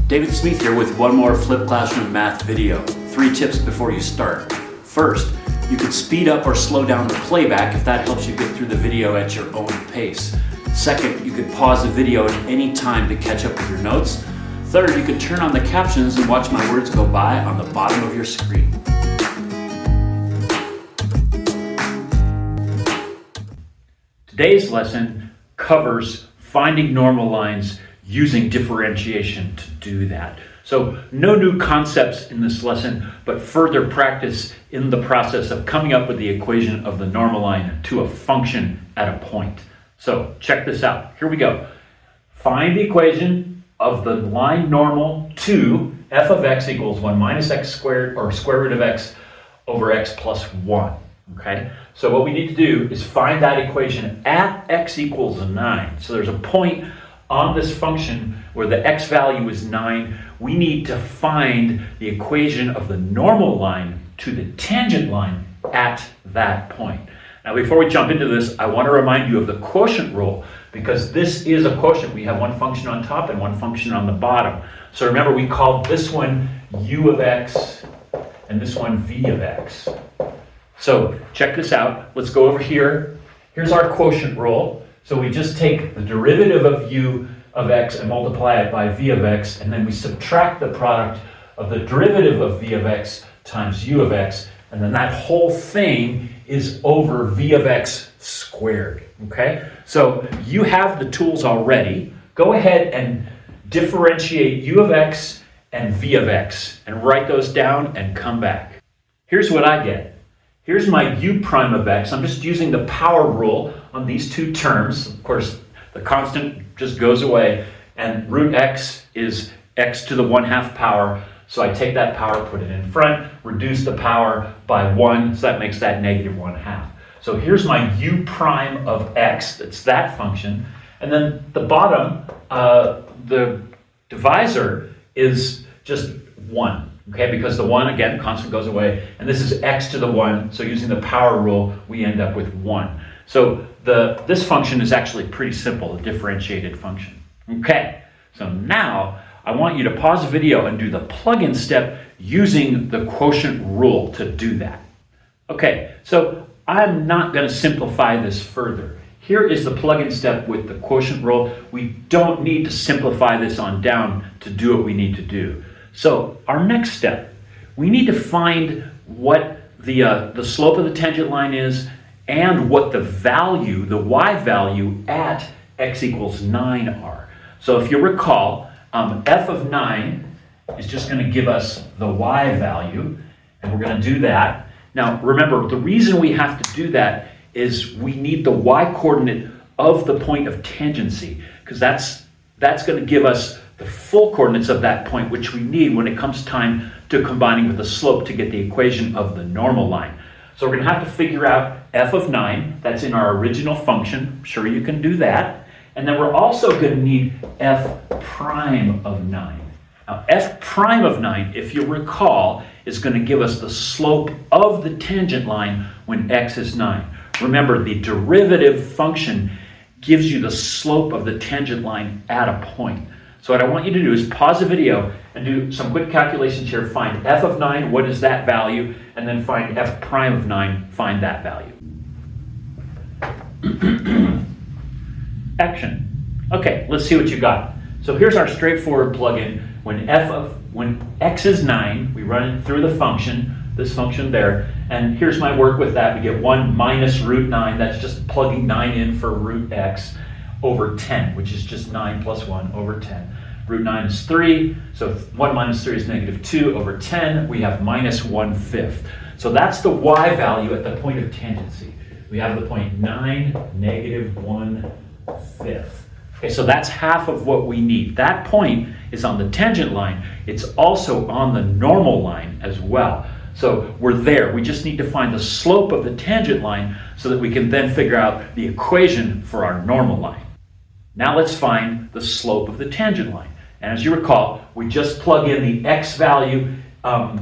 David Smith here with one more Flip Classroom math video. 3 tips before you start. First, you could speed up or slow down the playback if that helps you get through the video at your own pace. Second, you could pause the video at any time to catch up with your notes. Third, you could turn on the captions and watch my words go by on the bottom of your screen. Today's lesson covers finding normal lines using differentiation to do that. So no new concepts in this lesson, but further practice in the process of coming up with the equation of the normal line to a function at a point. So check this out. Here we go. Find the equation of the line normal to f of x equals 1 minus x squared, or square root of x over x plus 1. Okay, so what we need to do is find that equation at x equals 9. So there's a point on this function where the x value is 9. We need to find the equation of the normal line to the tangent line at that point. Now, before we jump into this, I want to remind you of the quotient rule, because this is a quotient. We have one function on top and one function on the bottom. So remember, we called this one u of x and this one v of x. So check this out. Let's go over here. Here's our quotient rule. So we just take the derivative of u of x and multiply it by v of x, and then we subtract the product of the derivative of v of x times u of x, and then that whole thing is over v of x squared, okay? So you have the tools already. Go ahead and differentiate u of x and v of x, and write those down and come back. Here's what I get. Here's my u prime of x. I'm just using the power rule on these two terms. Of course, the constant just goes away, and root x is x to the 1/2 power. So I take that power, put it in front, reduce the power by 1, so that makes that negative 1/2. So here's my u prime of x, that's that function. And then the bottom, the divisor is just 1. Okay, because the 1, again, constant goes away, and this is x to the 1, so using the power rule, we end up with 1. So this function is actually pretty simple, a differentiated function. Okay, so now I want you to pause the video and do the plug-in step using the quotient rule to do that. Okay, so I'm not going to simplify this further. Here is the plug-in step with the quotient rule. We don't need to simplify this on down to do what we need to do. So our next step, we need to find what the slope of the tangent line is and what the value, the y value at x equals 9 are. So if you recall, f of 9 is just going to give us the y value, and we're going to do that. Now remember, the reason we have to do that is we need the y coordinate of the point of tangency, because that's going to give us the full coordinates of that point, which we need when it comes time to combining with the slope to get the equation of the normal line. So we're going to have to figure out f of 9. That's in our original function. I'm sure you can do that. And then we're also going to need f prime of 9. Now, f prime of 9, if you recall, is going to give us the slope of the tangent line when x is 9. Remember, the derivative function gives you the slope of the tangent line at a point. So what I want you to do is pause the video and do some quick calculations here. Find f of 9, what is that value? And then find f prime of 9, find that value. Action. Okay, let's see what you got. So here's our straightforward plug-in. When x is 9, we run it through the function, this function there, and here's my work with that. We get 1 minus root 9, that's just plugging 9 in for root x, over 10, which is just 9 plus 1 over 10. Root 9 is 3, so 1 minus 3 is negative 2 over 10. We have minus 1/5. So that's the y value at the point of tangency. We have the point 9, negative 1/5. Okay, so that's half of what we need. That point is on the tangent line. It's also on the normal line as well. So we're there. We just need to find the slope of the tangent line so that we can then figure out the equation for our normal line. Now let's find the slope of the tangent line. And as you recall, we just plug in the x value of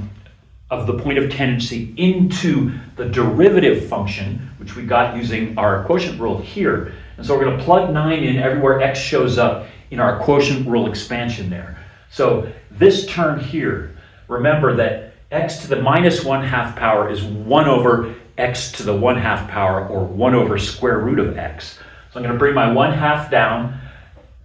of the point of tangency into the derivative function, which we got using our quotient rule here. And so we're going to plug 9 in everywhere x shows up in our quotient rule expansion there. So this term here, remember that x to the minus 1/2 power is 1 over x to the 1/2 power, or 1 over square root of x. So I'm going to bring my 1/2 down.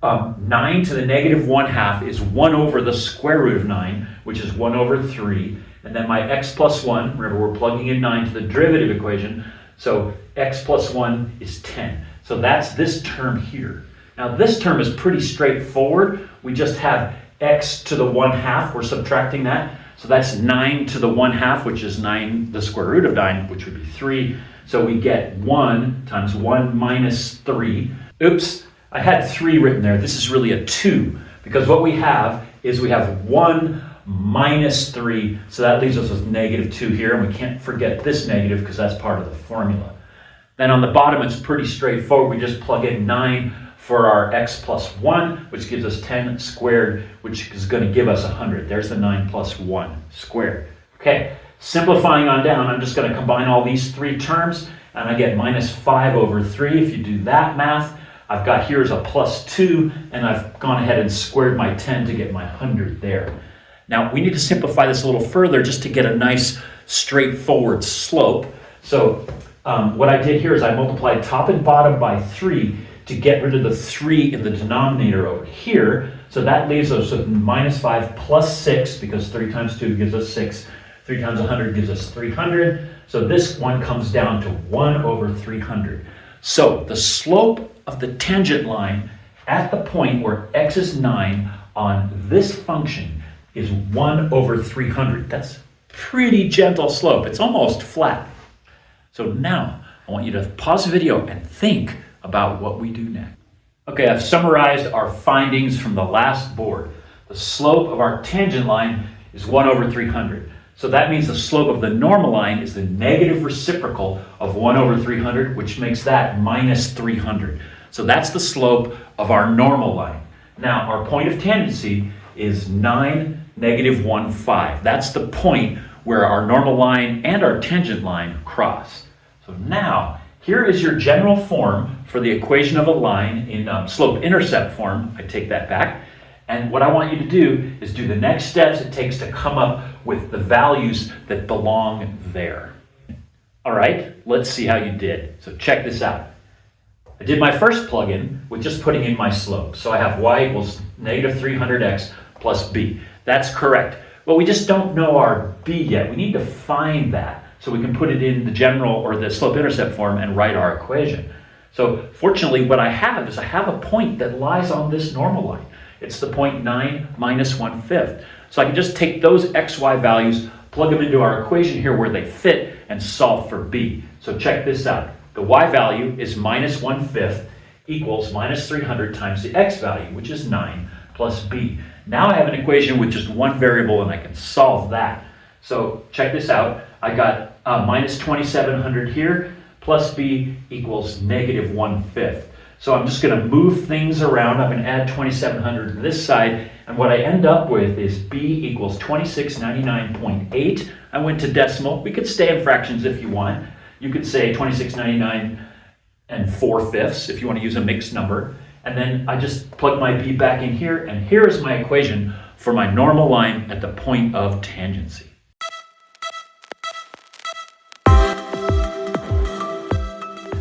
9 to the negative 1/2 is 1 over the square root of 9, which is 1 over 3. And then my x plus 1, remember we're plugging in 9 to the derivative equation, so x plus 1 is 10. So that's this term here. Now this term is pretty straightforward. We just have x to the 1/2, we're subtracting that. So that's 9 to the 1/2, which is 9, the square root of 9, which would be 3. So we get 1 times 1 minus 3. Oops, I had 3 written there. This is really a 2, because what we have is we have 1 minus 3, so that leaves us with negative 2 here, and we can't forget this negative because that's part of the formula. Then on the bottom, it's pretty straightforward. We just plug in 9 for our x plus 1, which gives us 10 squared, which is going to give us 100. There's the 9 plus 1 squared. Okay, simplifying on down, I'm just going to combine all these 3 terms, and I get minus 5 over 3. If you do that math, I've got here is a plus 2, and I've gone ahead and squared my 10 to get my 100 there. Now, we need to simplify this a little further just to get a nice straightforward slope. So what I did here is I multiplied top and bottom by 3 to get rid of the 3 in the denominator over here. So that leaves us with minus 5 plus 6, because 3 times 2 gives us 6. 3 times 100 gives us 300. So this one comes down to 1 over 300. So the slope of the tangent line at the point where x is 9 on this function is 1 over 300. That's pretty gentle slope. It's almost flat. So now I want you to pause the video and think about what we do next. Okay, I've summarized our findings from the last board. The slope of our tangent line is 1 over 300. So that means the slope of the normal line is the negative reciprocal of 1 over 300, which makes that minus 300. So that's the slope of our normal line. Now, our point of tangency is 9, negative 1, 5. That's the point where our normal line and our tangent line cross. So now, here is your general form for the equation of a line in slope-intercept form. I take that back. And what I want you to do is do the next steps it takes to come up with the values that belong there. All right, let's see how you did. So check this out. I did my first plug-in with just putting in my slope. So I have y equals negative 300x plus b. That's correct. But we just don't know our b yet. We need to find that so we can put it in the general or the slope-intercept form and write our equation. So fortunately, what I have is I have a point that lies on this normal line. It's the point 9 minus 1/5. So I can just take those xy values, plug them into our equation here where they fit, and solve for b. So check this out. The y value is minus 1/5 equals minus 300 times the x value, which is 9, plus b. Now I have an equation with just one variable, and I can solve that. So check this out. I got minus 2700 here, plus b equals negative 1/5. So I'm just going to move things around. I'm going to add 2700 to this side, and what I end up with is b equals 2699.8. I went to decimal. We could stay in fractions if you want. You could say 2699 and 4/5 if you want to use a mixed number. And then I just plug my b back in here, and here is my equation for my normal line at the point of tangency.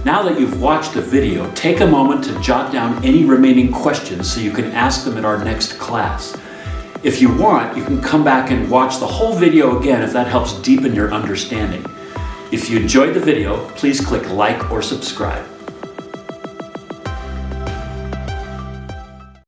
Now that you've watched the video, take a moment to jot down any remaining questions so you can ask them at our next class. If you want, you can come back and watch the whole video again if that helps deepen your understanding. If you enjoyed the video, please click like or subscribe.